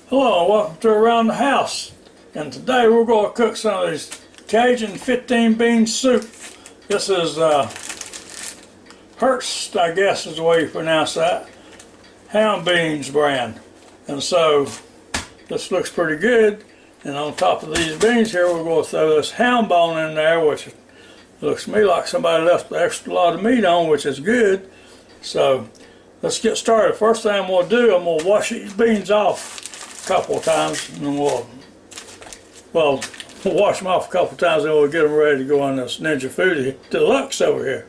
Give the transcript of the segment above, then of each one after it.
Hello and welcome to Around the House. And today we're going to cook some of these Cajun 15 bean soup. This is HURST'S, I guess is the way you pronounce that. Ham beans brand. And so this looks pretty good. And on top of these beans here we're going to throw this ham bone in there, which looks to me like somebody left the extra lot of meat on, which is good. So let's get started. First thing I'm going to do, I'm going to wash these beans off couple of times, and then we'll wash them off a couple of times, and we'll get them ready to go in this FOODi DELUXE over here.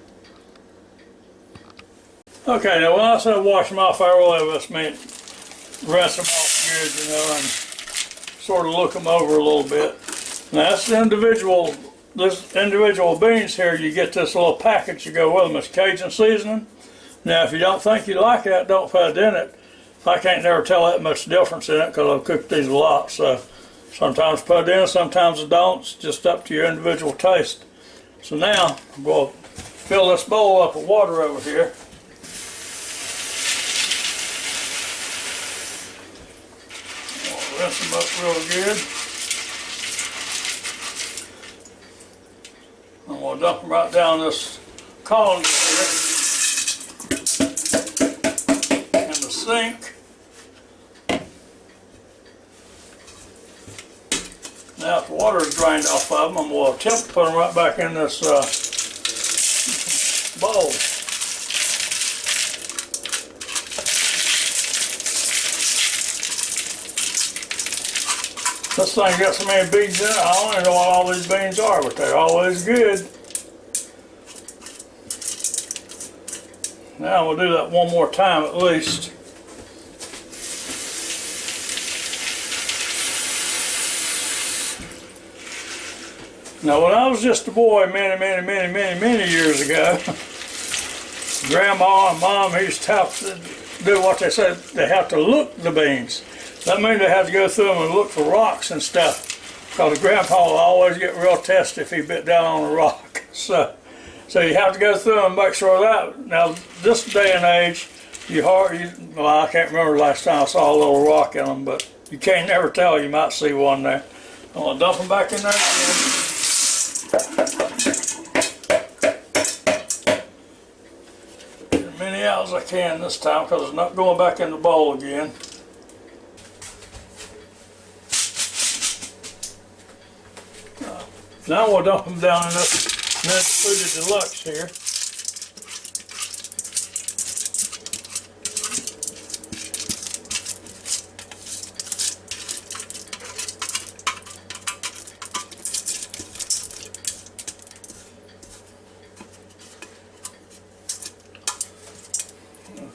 Okay, now when I say wash them off, I really just mean rinse them off good, you know, and sort of look them over a little bit. Now that's the individual beans here. You get this little package to go with them. It's Cajun seasoning. Now if you don't think you like that, don't put it in it. I can't never tell that much difference in it because I've cooked these a lot, so sometimes put it in, sometimes I don't. It's just up to your individual taste. So now I'm going to fill this bowl up with water over here. I'll rinse them up real good. I'm going to dump them right down this colander here in the sink. Now if the water is drained off of them, I'm going to attempt to put them right back in this bowl. This thing got so many beans in it, I don't even know what all these beans are, but they're always good. Now we'll do that one more time at least. Now when I was just a boy many years ago, Grandma and Mom used to have to do what they said, they have to look the beans. That means they have to go through them and look for rocks and stuff, because Grandpa would always get real testy if he bit down on a rock. So you have to go through them and make sure that. Now this day and age, well, I can't remember the last time I saw a little rock in them, but you can't never tell. You might see one there. I'm going to dump them back in there again. Get as many out as I can this time, because it's not going back in the bowl again. Now we'll dump them down in this FOODi DELUXE here.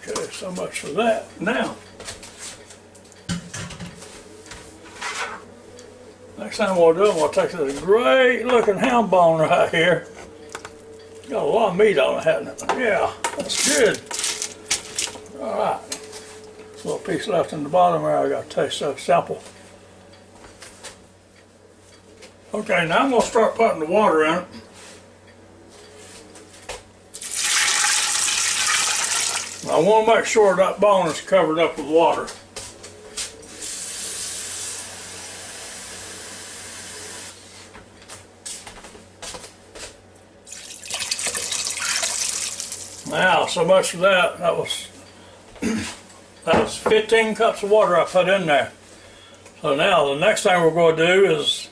Okay, so much for that. Now, next thing we'll do, we'll take this great looking ham bone right here. Got a lot of meat on it, hasn't it? Yeah, that's good. Alright. A little piece left in the bottom there, I got to taste that sample. Okay, now I'm going to start putting the water in it. I want to make sure that bone is covered up with water. Now, so much for that. That was 15 cups of water I put in there. So now the next thing we're going to do is,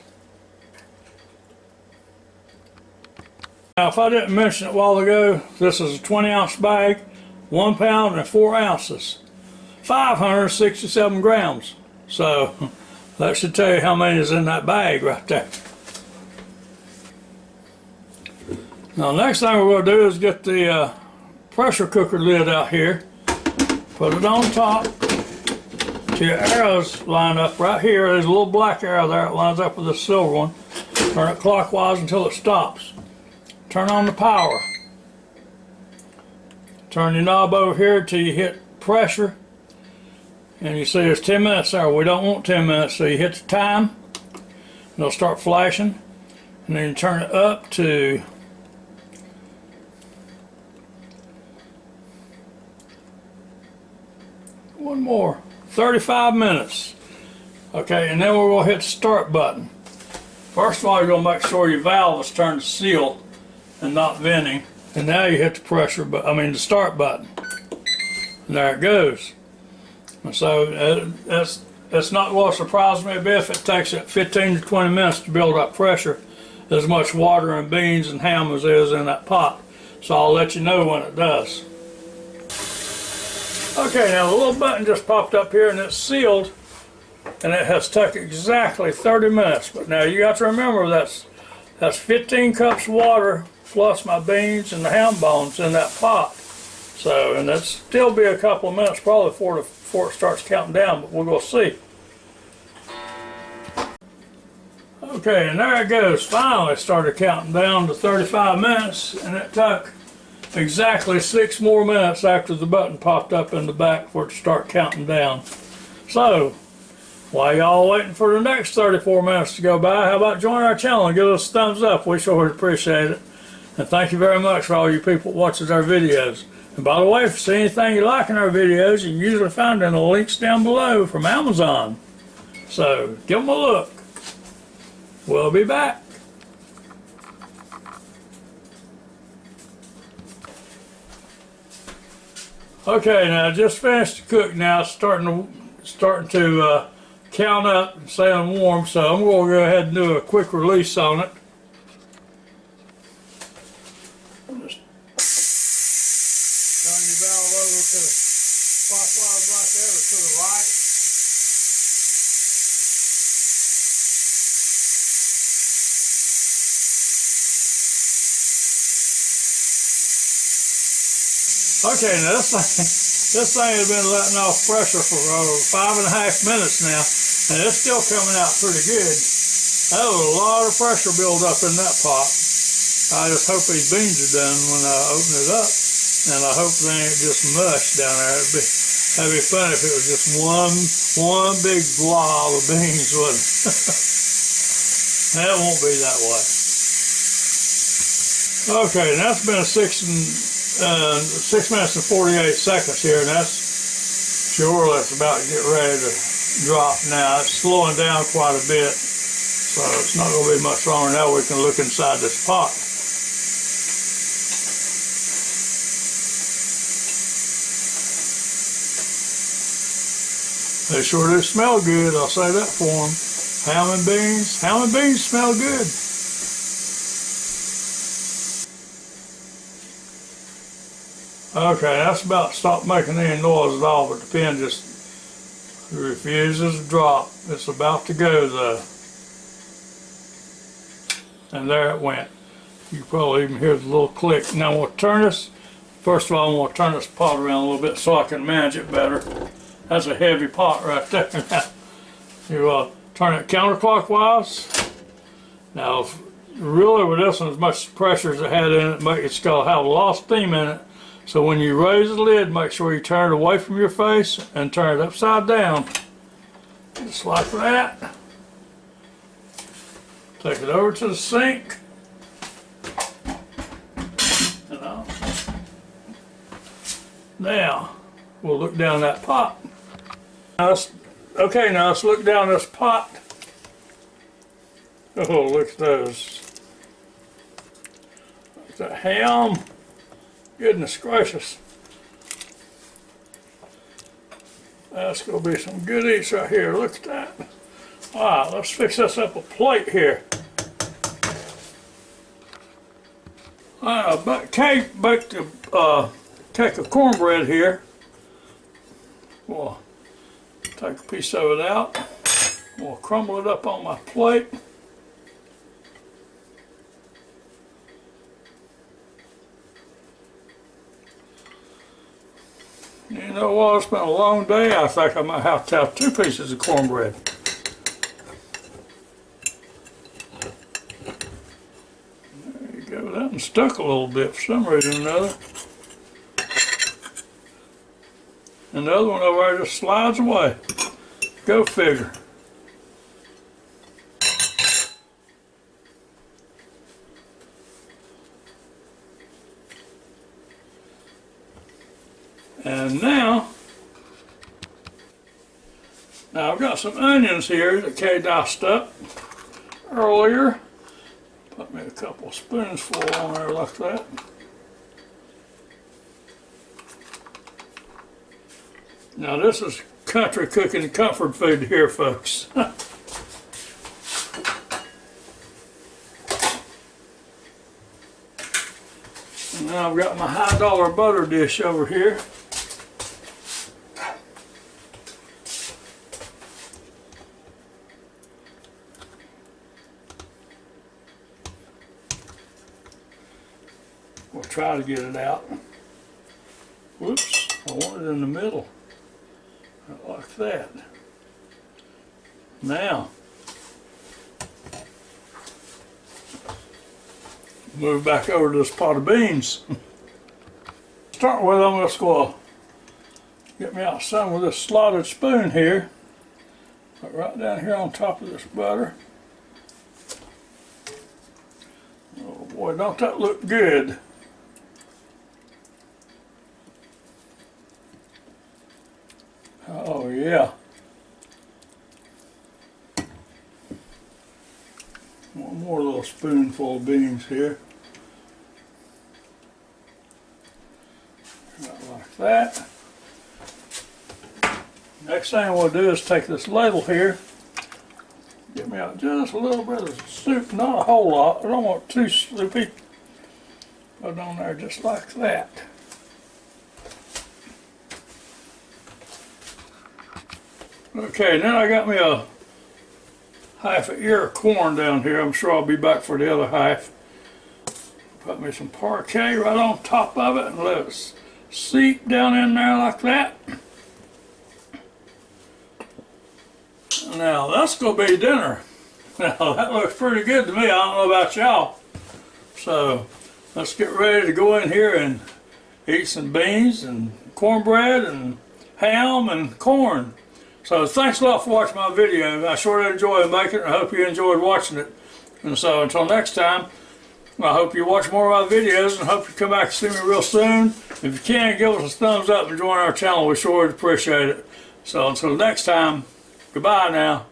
now if I didn't mention it a while ago, this is a 20-ounce bag, 1 pound and 4 ounces, 567 grams. So that should tell you how many is in that bag right there. Now next thing we're going to do is get the pressure cooker lid out here, put it on top till your arrows line up right here. There's a little black arrow there, it lines up with this silver one. Turn it clockwise until it stops. Turn on the power. Turn your knob over here till you hit pressure, and you see there's 10 minutes there. We don't want 10 minutes, so you hit the time, and it'll start flashing, and then you turn it up to 35 minutes. Okay, and then we're going to hit the start button. First of all, you're going to make sure your valve is turned to seal and not venting. And now you hit the pressure button, the start button. And there it goes. And so that's not going to surprise me a bit if it takes it 15 to 20 minutes to build up pressure, as much water and beans and ham as is in that pot. So I'll let you know when it does. Okay, now the little button just popped up here and it's sealed, and it has taken exactly 30 minutes. But now you got to remember that's 15 cups of water plus my beans and the ham bones in that pot. So, and that'll still be a couple of minutes probably before it starts counting down, but we're going to see. Okay, and there it goes. Finally started counting down to 35 minutes, and it took exactly 6 more minutes after the button popped up in the back for it to start counting down. So, while y'all waiting for the next 34 minutes to go by, how about join our channel and give us a thumbs up? We sure would appreciate it. And thank you very much for all you people watching our videos. And by the way, if you see anything you like in our videos, you can usually find it in the links down below from Amazon. So, give them a look. We'll be back. Okay, now just finished to cook now. It's starting to count up and staying warm, so I'm going to go ahead and do a quick release on it. Just turn your valve over to clockwise right there or to the right. Okay, now this thing has been letting off pressure for 5.5 minutes now, and it's still coming out pretty good. That was a lot of pressure build up in that pot. I just hope these beans are done when I open it up, and I hope they ain't just mush down there. That'd be fun if it was just one big blob of beans, wouldn't it? That won't be that way. Okay, that's been 6 minutes and 48 seconds here, and that's about to get ready to drop now. It's slowing down quite a bit, so it's not going to be much longer. Now we can look inside this pot. They sure do smell good, I'll say that for them. Ham and beans smell good. Okay, that's about to stop making any noise at all, but the pin just refuses to drop. It's about to go though. And there it went. You can probably even hear the little click. Now I'm going to turn this. First of all, I'm going to turn this pot around a little bit so I can manage it better. That's a heavy pot right there. Now, you turn it counterclockwise. Now, really with this one, as much pressure as it had in it, it's got to have a lot of steam in it. So when you raise the lid, make sure you turn it away from your face and turn it upside down. Just like that. Take it over to the sink. Now, we'll look down that pot. Now let's look down this pot. Oh, look at those. Look at that ham. Goodness gracious. That's going to be some good eats right here. Look at that. Alright, let's fix this up a plate here. Baked a cake of cornbread here. We'll take a piece of it out. We'll crumble it up on my plate. You know what, it's been a long day. I think I might have to have 2 pieces of cornbread. There you go, that one stuck a little bit for some reason or another. And the other one over there just slides away. Go figure. And now, Now I've got some onions here that Kay diced up earlier. Put me a couple spoonsful on there like that. Now this is country cooking comfort food here, folks. And now I've got my high dollar butter dish over here. We'll try to get it out. Whoops, I want it in the middle. Like that. Now, move back over to this pot of beans. Start with, I'm just going to get me out some with this slotted spoon here. Put right down here on top of this butter. Oh boy, don't that look good? Oh yeah. One more little spoonful of beans here. Right like that. Next thing we'll do is take this ladle here, get me out just a little bit of soup, not a whole lot. I don't want it too soupy. Put it on there just like that. Okay, then I got me a half an ear of corn down here. I'm sure I'll be back for the other half. Put me some parquet right on top of it and let it seep down in there like that. Now that's going to be dinner. Now that looks pretty good to me. I don't know about y'all. So let's get ready to go in here and eat some beans and cornbread and ham and corn. So thanks a lot for watching my video. I sure did enjoy making it. I hope you enjoyed watching it. And so until next time, I hope you watch more of my videos and hope you come back and see me real soon. If you can, give us a thumbs up and join our channel. We sure would appreciate it. So until next time, goodbye now.